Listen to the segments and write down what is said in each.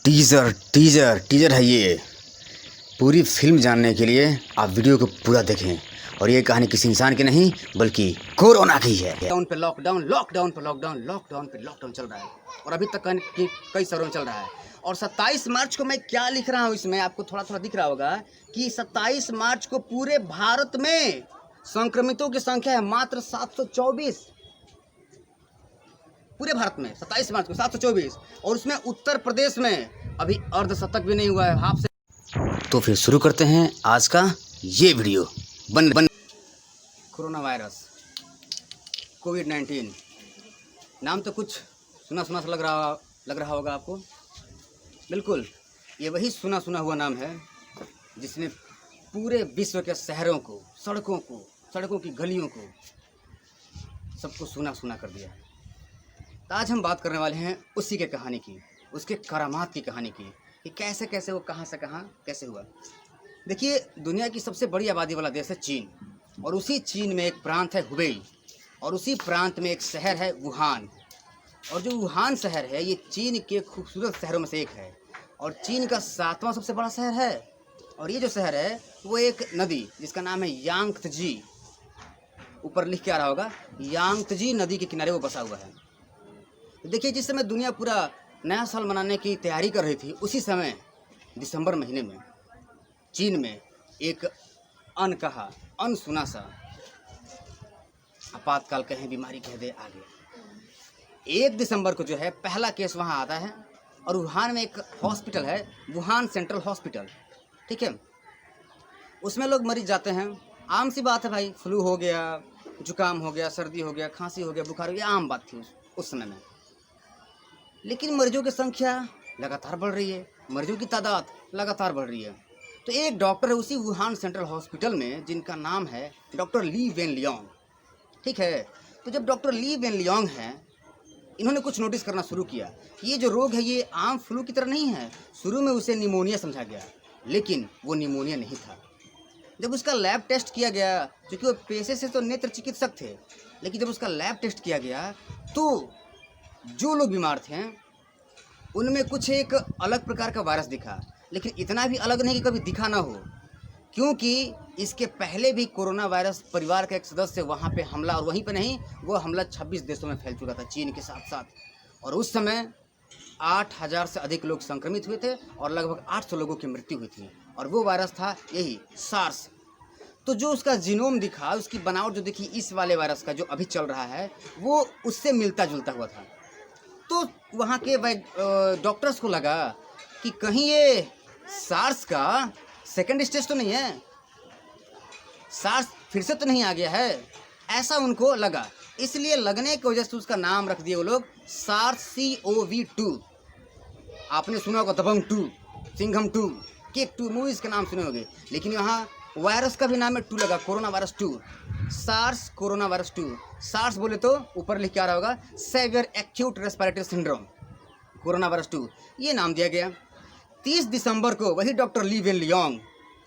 Teaser teaser teaser है ये। पूरी फिल्म जानने के लिए आप वीडियो को पूरा देखें। और ये कहानी किसी इंसान की नहीं बल्कि कोरोना की है। लॉकडाउन पे लॉकडाउन, लॉकडाउन पे लॉकडाउन, लॉकडाउन पे लॉकडाउन चल रहा है और अभी तक कई शहरों में चल रहा है। और 27 मार्च को मैं क्या लिख रहा हूँ इसमें आपको थोड़ा थोड़ा दिख रहा होगा कि 27 मार्च को पूरे भारत में संक्रमितों की संख्या है मात्र 724। पूरे भारत में 27 मार्च को 724 और उसमें उत्तर प्रदेश में अभी अर्धशतक भी नहीं हुआ है, हाफ से। तो फिर शुरू करते हैं आज का ये वीडियो। बन कोरोना वायरस कोविड-19 नाम तो कुछ सुना सुना सा लग रहा होगा आपको। बिल्कुल ये वही सुना सुना हुआ नाम है जिसने पूरे विश्व के शहरों को, सड़कों की गलियों को सबको सुना सुना कर दिया है। तो आज हम बात करने वाले हैं उसी के कहानी की, उसके करामात की कहानी की कि कैसे कैसे वो कहाँ से कहाँ कैसे हुआ। देखिए, दुनिया की सबसे बड़ी आबादी वाला देश है चीन, और उसी चीन में एक प्रांत है हुबेई, और उसी प्रांत में एक शहर है वुहान। और जो वुहान शहर है ये चीन के खूबसूरत शहरों में से एक है और चीन का 7वां सबसे बड़ा शहर है। और ये जो शहर है वो एक नदी जिसका नाम है यांगत्जी, ऊपर लिख के आ रहा होगा, यांगत्जी नदी के किनारे वो बसा हुआ है। देखिए, जिस समय दुनिया पूरा नया साल मनाने की तैयारी कर रही थी उसी समय दिसंबर महीने में चीन में एक अनसुना सा आपातकाल कहें, बीमारी कह दे, आ गया। 1 दिसंबर को जो है पहला केस वहाँ आता है और वुहान में एक हॉस्पिटल है, वुहान सेंट्रल हॉस्पिटल, ठीक है। उसमें लोग मरीज जाते हैं, आम सी बात है भाई, फ्लू हो गया, जुकाम हो गया, सर्दी हो गया, खांसी हो गया, बुखार हो गया, आम बात थी उस समय में। लेकिन मरीजों की संख्या लगातार बढ़ रही है, मरीजों की तादाद लगातार बढ़ रही है। तो एक डॉक्टर है उसी वुहान सेंट्रल हॉस्पिटल में जिनका नाम है डॉक्टर ली वेन लियांग, ठीक है। तो जब डॉक्टर ली वेन लियांग हैं, इन्होंने कुछ नोटिस करना शुरू किया कि ये जो रोग है ये आम फ्लू की तरह नहीं है। शुरू में उसे निमोनिया समझा गया, लेकिन वो निमोनिया नहीं था। जब उसका लैब टेस्ट किया गया, क्योंकि वो पेशे से तो नेत्र चिकित्सक थे, लेकिन जब उसका लैब टेस्ट किया गया तो जो लोग बीमार थे उनमें कुछ एक अलग प्रकार का वायरस दिखा, लेकिन इतना भी अलग नहीं कि कभी दिखा ना हो, क्योंकि इसके पहले भी कोरोना वायरस परिवार का एक सदस्य वहाँ पे हमला, और वहीं पे नहीं, वो हमला 26 देशों में फैल चुका था चीन के साथ साथ। और उस समय 8000 से अधिक लोग संक्रमित हुए थे और लगभग 800 लोगों की मृत्यु हुई थी। और वो वायरस था यही सार्स। तो जो उसका जीनोम दिखा, उसकी बनावट जो दिखी इस वाले वायरस का जो अभी चल रहा है, वो उससे मिलता जुलता हुआ था। तो वहाँ के डॉक्टर्स को लगा कि कहीं ये सार्स का सेकेंड स्टेज तो नहीं है, सार्स फिर से तो नहीं आ गया है, ऐसा उनको लगा। इसलिए लगने की वजह से उसका नाम रख दिए वो लोग SARS-CoV-2। आपने सुना होगा दबंग 2, सिंघम 2, केक 2 मूवीज़ के नाम सुने होंगे, लेकिन यहाँ वायरस का भी नाम है 2 लगा, corona virus 2, SARS corona virus 2। SARS बोले तो ऊपर लिख के आ रहा होगा severe acute respiratory syndrome, corona virus 2, ये नाम दिया गया। 30 दिसंबर को वही डॉक्टर ली वेन लियांग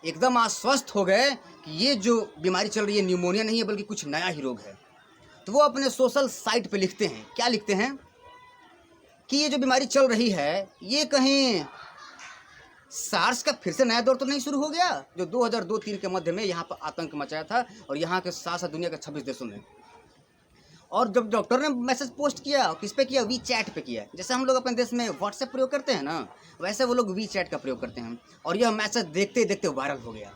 एकदम आश्वस्त हो गए कि ये जो बीमारी चल रही है न्यूमोनिया नहीं है बल्कि कुछ नया ही रोग है। तो वो अपने सोशल साइट पे लिखते हैं, क्या लिखते हैं कि ये जो बीमारी चल रही है ये कहीं सार्स का फिर से नया दौर तो नहीं शुरू हो गया, जो 2002-3 के मध्य में यहाँ पर आतंक मचाया था और यहाँ के साथ साथ दुनिया के 26 देशों में। और जब डॉक्टर ने मैसेज पोस्ट किया, किस पे किया, वी चैट पे किया। जैसे हम लोग अपने देश में व्हाट्सएप प्रयोग करते हैं ना, वैसे वो लोग वी चैट का प्रयोग करते हैं। और यह मैसेज देखते देखते वायरल हो गया,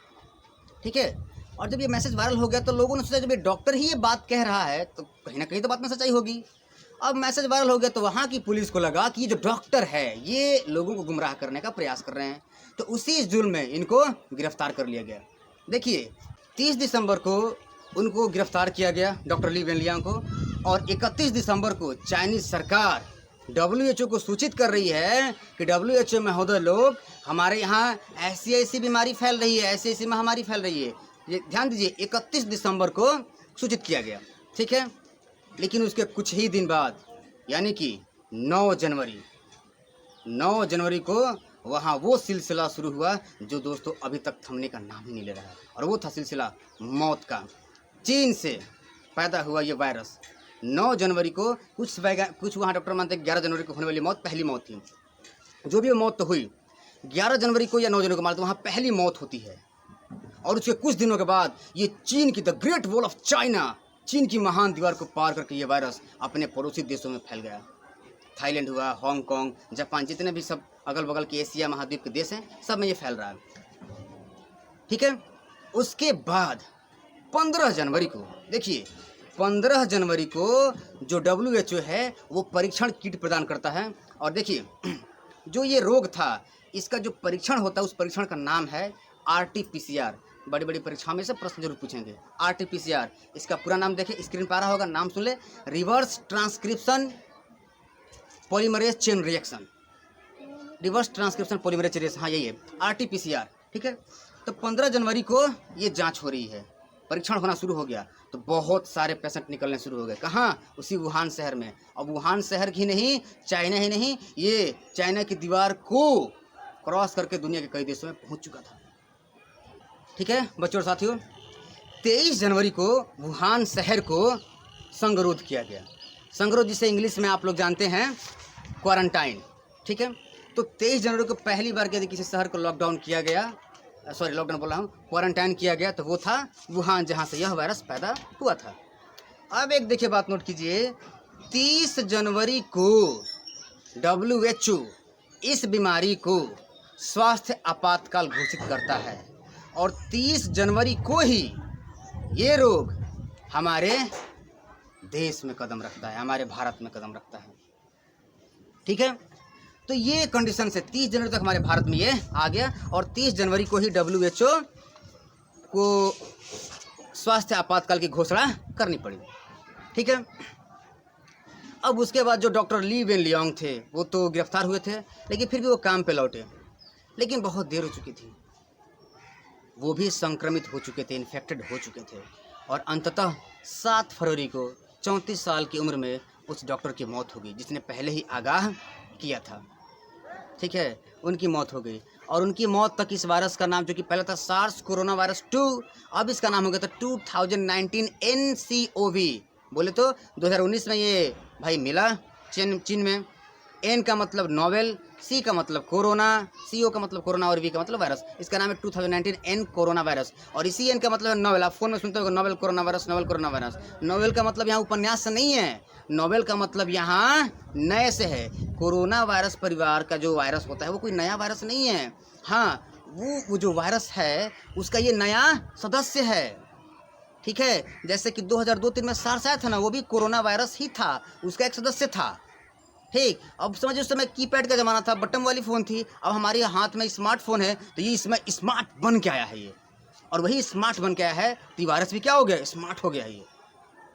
ठीक है। और जब ये मैसेज वायरल हो गया तो लोगों ने सोचा जब ये डॉक्टर ही ये बात कह रहा है तो कहीं ना कहीं तो बात में सच्चाई होगी। अब मैसेज वायरल हो गया तो वहाँ की पुलिस को लगा कि ये जो डॉक्टर है ये लोगों को गुमराह करने का प्रयास कर रहे हैं, तो उसी जुल्म में इनको गिरफ्तार कर लिया गया। देखिए, 30 दिसंबर को उनको गिरफ्तार किया गया, डॉक्टर ली वेन लियांग को। और 31 दिसंबर को चाइनीज़ सरकार WHO को सूचित कर रही है कि WHO महोदय लोग, हमारे यहाँ ऐसी बीमारी फैल रही है, ऐसी महामारी फैल रही है। ये ध्यान दीजिए, 31 दिसंबर को सूचित किया गया, ठीक है। लेकिन उसके कुछ ही दिन बाद यानी कि 9 जनवरी को वहाँ वो सिलसिला शुरू हुआ जो दोस्तों अभी तक थमने का नाम ही नहीं ले रहा है, और वो था सिलसिला मौत का। चीन से पैदा हुआ ये वायरस 9 जनवरी को, कुछ वहाँ डॉक्टर मानते हैं 11 जनवरी को होने वाली मौत पहली मौत थी। जो भी मौत तो हुई 11 जनवरी को या 9 जनवरी को मालूम, वहाँ पहली मौत होती है। और उसके कुछ दिनों के बाद ये चीन की the great wall of China, चीन की महान दीवार को पार करके ये वायरस अपने पड़ोसी देशों में फैल गया। थाईलैंड हुआ, हांगकांग, जापान, जितने भी सब अगल बगल के एशिया महाद्वीप के देश हैं, सब में ये फैल रहा है। ठीक है। उसके बाद 15 जनवरी को देखिए, 15 जनवरी को जो WHO है वो परीक्षण किट प्रदान करता है। और देखिए जो ये रोग था, इसका जो परीक्षण होता है उस परीक्षण का नाम है RT-PCR। बड़ी बड़ी परीक्षाओं में से प्रश्न जरूर पूछेंगे। RT-PCR, इसका पूरा नाम देखिए, स्क्रीन पर आ रहा होगा, नाम सुन ले, reverse transcription polymerase chain reaction. Reverse transcription polymerase chain reaction, हाँ यही है RT-PCR। ठीक है। तो 15 जनवरी को ये जांच हो रही है, परीक्षण होना शुरू हो गया। तो बहुत सारे पेशेंट निकलने शुरू हो गए। कहाँ? उसी वुहान शहर में। अब वुहान शहर ही नहीं, चाइना ही नहीं, ये चाइना की दीवार को क्रॉस करके दुनिया के कई देशों में पहुंच चुका था। ठीक है बच्चों और साथियों, 23 जनवरी को वुहान शहर को संगरोध किया गया। संगरोध जिसे इंग्लिश में आप लोग जानते हैं क्वारंटाइन। ठीक है। तो 23 जनवरी को पहली बार यदि किसी शहर को लॉकडाउन किया गया, सॉरी लॉकडाउन बोल रहा हूँ, क्वारंटाइन किया गया, तो वो था वुहान, जहाँ से यह वायरस पैदा हुआ था। अब एक देखिए बात नोट कीजिए, 30 जनवरी को WHO इस बीमारी को स्वास्थ्य आपातकाल घोषित करता है। और 30 जनवरी को ही ये रोग हमारे देश में कदम रखता है, हमारे भारत में कदम रखता है। ठीक है। तो ये कंडीशन से 30 जनवरी तक हमारे भारत में ये आ गया। और 30 जनवरी को ही WHO को स्वास्थ्य आपातकाल की घोषणा करनी पड़ी। ठीक है। अब उसके बाद जो डॉक्टर ली वेन लियांग थे वो तो गिरफ्तार हुए थे, लेकिन फिर भी वो काम पे लौटे। लेकिन बहुत देर हो चुकी थी, वो भी संक्रमित हो चुके थे, इन्फेक्टेड हो चुके थे। और अंततः 7 फरवरी को 34 साल की उम्र में उस डॉक्टर की मौत हो गई, जिसने पहले ही आगाह किया था। ठीक है, उनकी मौत हो गई। और उनकी मौत तक इस वायरस का नाम, जो कि पहले था सार्स कोरोना वायरस 2, अब इसका नाम हो गया था 2019 NCOV। बोले तो 2019 में ये भाई मिला चीन में। N का मतलब नोवेल, C का मतलब कोरोना, CO का मतलब कोरोना और V का मतलब वायरस। इसका नाम है 2019 N कोरोना वायरस। और इसी N का मतलब है नोवेल। आप फोन में सुनते हो novel corona virus, novel corona virus. Novel का मतलब यहाँ उपन्यास से नहीं है, नोवेल का मतलब यहाँ नए से है। कोरोना वायरस परिवार का जो वायरस होता है वो कोई नया वायरस नहीं है। हाँ, वो जो वायरस है उसका ये नया सदस्य है। ठीक है। जैसे कि 2002-3 में सार्स आया था ना, वो भी कोरोना वायरस ही था, उसका एक सदस्य था। ठीक। अब समझिए उस समय कीपैड का ज़माना था, बटन वाली फ़ोन थी। अब हमारे हाथ में स्मार्टफोन है, तो ये इसमें स्मार्ट बन के आया है ये। और वही स्मार्ट बन के आया है तो वायरस भी क्या हो गया, स्मार्ट हो गया है ये।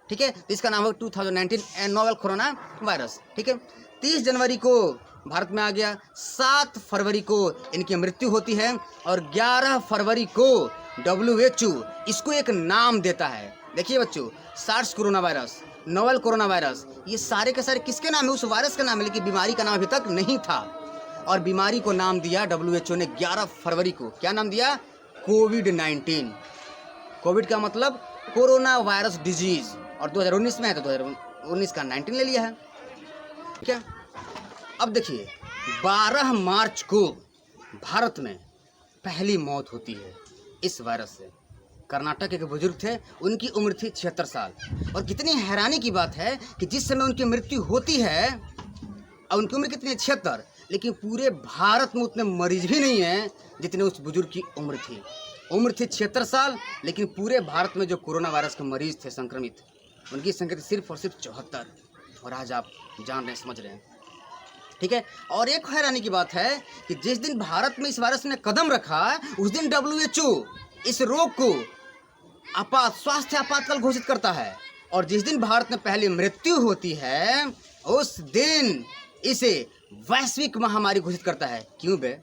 ठीक है। तो इसका नाम है 2019 नोवेल कोरोना वायरस। ठीक है। 30 जनवरी को भारत में आ गया, 7 फरवरी को इनकी मृत्यु होती है। और 11 फरवरी को WHO इसको एक नाम देता है। देखिए बच्चों, SARS corona virus, novel corona virus, ये सारे के सारे किसके नाम है? उस वायरस का नाम है, लेकिन बीमारी का नाम अभी तक नहीं था। और बीमारी को नाम दिया WHO ने 11 फरवरी को। क्या नाम दिया? कोविड-19। कोविड का मतलब कोरोना वायरस डिजीज। और 2019 में है तो 2019 का 19 ले लिया है। ठीक है। अब देखिए 12 मार्च को भारत में पहली मौत होती है इस वायरस से। कर्नाटक के बुजुर्ग थे, उनकी उम्र थी 76 साल। और कितनी हैरानी की बात है कि जिस समय उनकी मृत्यु होती है, और उनकी उम्र कितनी है 76, लेकिन पूरे भारत में उतने मरीज भी नहीं हैं जितने उस बुजुर्ग की उम्र थी। उम्र थी 76 साल, लेकिन पूरे भारत में जो कोरोना वायरस के मरीज थे संक्रमित, उनकी संख्या थी सिर्फ और सिर्फ 74। और आज आप जान रहे हैं, समझ रहे हैं। ठीक है। और एक हैरानी की बात है कि जिस दिन भारत में इस वायरस ने कदम रखा, उस दिन WHO इस रोग को स्वास्थ्य आपातकाल घोषित करता है। और जिस दिन भारत में पहली मृत्यु होती है, उस दिन इसे वैश्विक महामारी घोषित करता है। क्यों बे?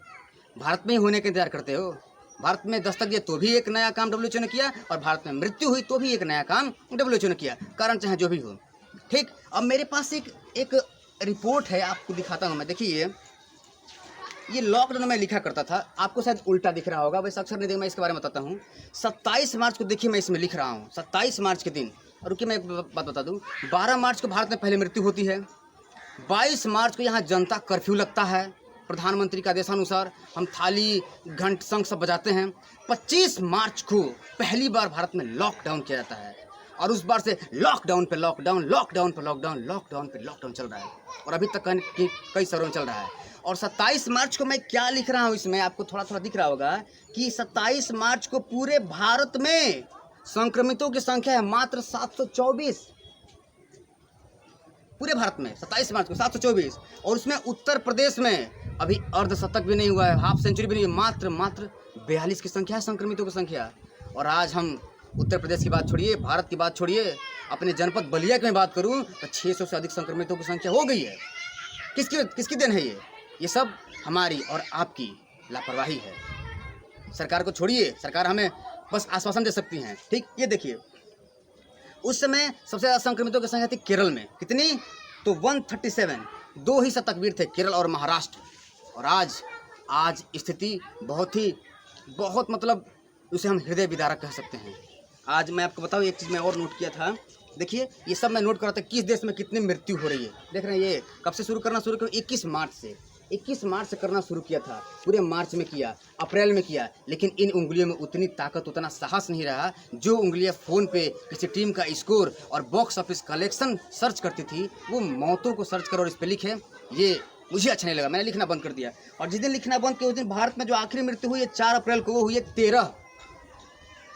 भारत में ही होने का इंतजार करते हो? भारत में दस्तक दिया तो भी एक नया काम WHO ने किया, और भारत में मृत्यु हुई तो भी एक नया काम WHO ने किया। कारण चाहे जो भी हो। ठीक। अब मेरे पास एक रिपोर्ट है, आपको दिखाता हूँ मैं। देखिए ये लॉकडाउन में लिखा करता था, आपको शायद उल्टा दिख रहा होगा, वैसे अक्सर नहीं देख, मैं इसके बारे में बताता हूँ। 27 मार्च को देखिए मैं इसमें लिख रहा हूँ, 27 मार्च के दिन। और रुकिए मैं एक बात बता दूँ, 12 मार्च को भारत में पहले मृत्यु होती है। 22 मार्च को यहाँ जनता कर्फ्यू लगता है। प्रधानमंत्री का आदेशानुसार हम थाली घंट शंख सब बजाते हैं। 25 मार्च को पहली बार भारत में लॉकडाउन किया जाता है और उस बार से लॉकडाउन पे लॉकडाउन, लॉकडाउन पे लॉकडाउन, लॉकडाउन पे लॉकडाउन चल रहा है और अभी तक कई शहरों में चल रहा है। और 27 मार्च को मैं क्या लिख रहा हूँ इसमें आपको थोड़ा थोड़ा दिख रहा होगा कि 27 मार्च को पूरे भारत में संक्रमितों की संख्या है मात्र 724। पूरे भारत में 27 मार्च को 724 और उसमें उत्तर प्रदेश में अभी अर्धशतक भी नहीं हुआ है, हाफ सेंचुरी भी नहीं है, मात्र 42 की संख्या है संक्रमितों की संख्या। और आज हम उत्तर प्रदेश की बात छोड़िए, भारत की बात छोड़िए, अपने जनपद बलिया की मैं बात करूं तो 600 से अधिक संक्रमितों की संख्या हो गई है। किसकी देन है ये सब हमारी और आपकी लापरवाही है। सरकार को छोड़िए, सरकार हमें बस आश्वासन दे सकती हैं। ठीक, ये देखिए उस समय सबसे ज़्यादा संक्रमितों की संख्या थी केरल में, कितनी तो 137, 2 ही शतकवीर थे केरल और महाराष्ट्र। और आज स्थिति बहुत मतलब उसे हम हृदय विदारक कह सकते हैं। आज मैं आपको बताऊँ एक चीज़ मैं और नोट किया था, देखिए ये सब मैं नोट कर रहा था किस देश में कितनी मृत्यु हो रही है। देख रहे हैं ये कब से शुरू किया, 21 मार्च से करना शुरू किया था, पूरे मार्च में किया, अप्रैल में किया, लेकिन इन उंगलियों में उतनी ताकत उतना साहस नहीं रहा। जो उंगलियां फ़ोन पे किसी टीम का स्कोर और बॉक्स ऑफिस कलेक्शन सर्च करती थी वो मौतों को सर्च करो और इस पर लिखे, ये मुझे अच्छा नहीं लगा, मैंने लिखना बंद कर दिया। और जिस दिन लिखना बंद किया उस दिन भारत में जो आखिरी मृत्यु हुई है 4 अप्रैल को, वो हुई है 13।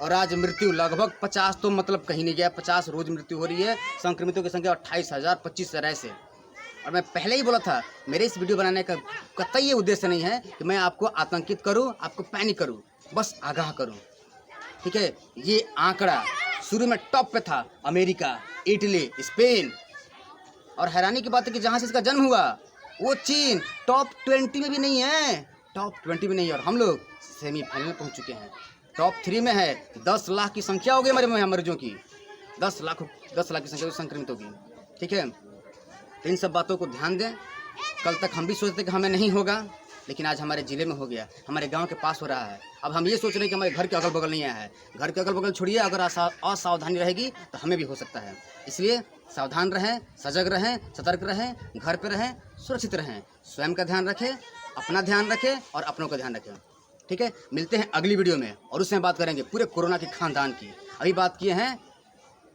और आज मृत्यु लगभग 50 तो मतलब कहीं नहीं गया, 50 रोज मृत्यु हो रही है। संक्रमितों की संख्या 28,000 25,000 ऐसे। और मैं पहले ही बोला था मेरे इस वीडियो बनाने का कतई ये उद्देश्य नहीं है कि मैं आपको आतंकित करूं, आपको पैनिक करूं, बस आगाह करूं। ठीक है, ये आंकड़ा शुरू में टॉप पे था, अमेरिका, इटली, स्पेन, और हैरानी की बात है कि जहां से इसका जन्म हुआ वो चीन टॉप 20 में भी नहीं है, टॉप 20 में नहीं है। और हम लोग सेमीफाइनल में पहुंच चुके हैं, टॉप 3 में है। 10 लाख की संख्या हो गई हमारे मरीजों की, 10 लाख की संख्या संक्रमितों की। ठीक है, इन सब बातों को ध्यान दें। कल तक हम भी सोचते कि हमें नहीं होगा, लेकिन आज हमारे ज़िले में हो गया, हमारे गांव के पास हो रहा है। अब हम ये सोच रहे हैं कि हमारे घर के अगल बगल नहीं आया है। घर के अगल बगल छोड़िए, अगर असावधानी रहेगी तो हमें भी हो सकता है। इसलिए सावधान रहें, सजग रहें, सतर्क रहें, घर पर रहें, सुरक्षित रहें, स्वयं का ध्यान रखें, अपना ध्यान रखें और अपनों का ध्यान रखें। ठीक है, मिलते हैं अगली वीडियो में और उसमें बात करेंगे पूरे कोरोना के खानदान की। अभी बात किए हैं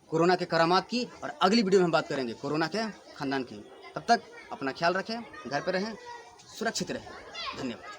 कोरोना के करामात की और अगली वीडियो में हम बात करेंगे कोरोना के खानदान की। तब तक अपना ख्याल रखें, घर पर रहें, सुरक्षित रहें। धन्यवाद।